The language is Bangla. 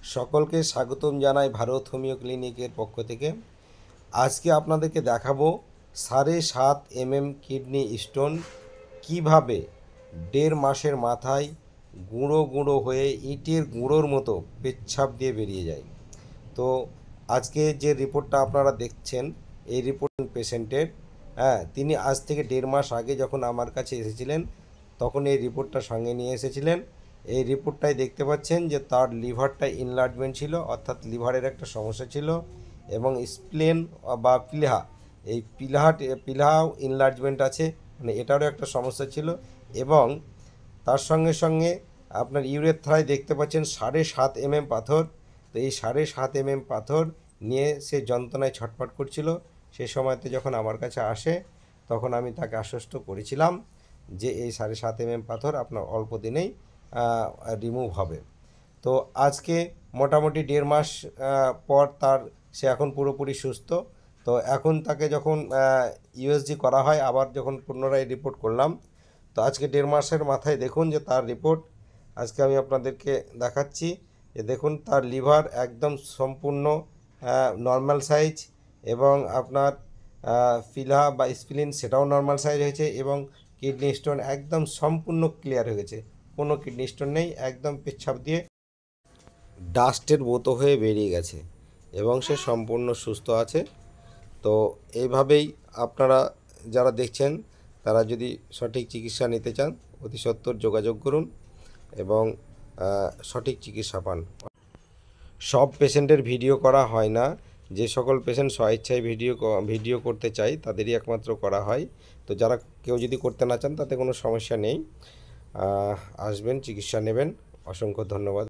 সকলকে স্বাগতম জানাই ভারত হোমিও ক্লিনিকের পক্ষ থেকে। আজকে আপনাদেরকে দেখাবো 7.5 mm কিডনি স্টোন কিভাবে 1.5 মাসের মাথায় গুঁড়ো গুঁড়ো হয়ে ইটের গুঁড়োর মতো পেচ্ছাপ দিয়ে বেরিয়ে যায়। তো আজকে যে রিপোর্টটা আপনারা দেখছেন এই রিপোর্ট পেশেন্টের, তিনি আজ থেকে 1.5 মাস আগে যখন আমার কাছে এসেছিলেন তখন এই রিপোর্টটা সঙ্গে নিয়ে এসেছিলেন। এই রিপোর্টটায় দেখতে পাচ্ছেন যে তার লিভারটা ইনলার্জমেন্ট ছিল, অর্থাৎ লিভারের একটা সমস্যা ছিল, এবং স্প্লেন বা প্লিহা, এই প্লিহাও ইনলার্জমেন্ট আছে, মানে এটারও একটা সমস্যা ছিল। এবং তার সঙ্গে সঙ্গে আপনার ইউরেথ্রায় দেখতে পাচ্ছেন 7.5 mm পাথর। তো এই 7.5 mm পাথর নিয়ে সে যন্ত্রণায় ছটফট করছিল। সে সময়তে যখন আমার কাছে আসে তখন আমি তাকে আশ্বস্ত করেছিলাম যে এই 7.5 mm পাথর আপনার অল্প দিনেই রিমুভ হবে। তো আজকে মোটামুটি 1.5 মাস পর সে এখন পুরোপুরি সুস্থ। তো এখন তাকে যখন ইউএসজি করা হয়, আবার যখন পুনরায় রিপোর্ট করলাম, তো আজকে 1.5 মাসের মাথায় দেখুন যে তার রিপোর্ট আজকে আমি আপনাদেরকে দেখাচ্ছি। যে দেখুন তার লিভার একদম সম্পূর্ণ নর্মাল সাইজ, এবং আপনার ফিলা বা স্প্লিন সেটাও নর্মাল সাইজ হয়েছে, এবং কিডনি স্টোন একদম সম্পূর্ণ ক্লিয়ার হয়ে গেছে। কোনো কিডনি স্টোন নেই, একদম পেচ্ছাপ দিয়ে ডাস্টের মতো হয়ে বেরিয়ে গেছে, এবং সে সম্পূর্ণ সুস্থ আছে। তো এইভাবেই আপনারা যারা দেখছেন তারা যদি সঠিক চিকিৎসা নিতে চান অতি সত্বর যোগাযোগ করুন এবং সঠিক চিকিৎসা পান। সব পেশেন্টের ভিডিও করা হয় না, যে সকল পেশেন্ট স্বেচ্ছায় ভিডিও করতে চাই তাদেরই একমাত্র করা হয়। তো যারা কেউ যদি করতে না চান তাতে কোনো সমস্যা নেই, আসবেন, চিকিৎসা নেবেন। অসংখ্য ধন্যবাদ।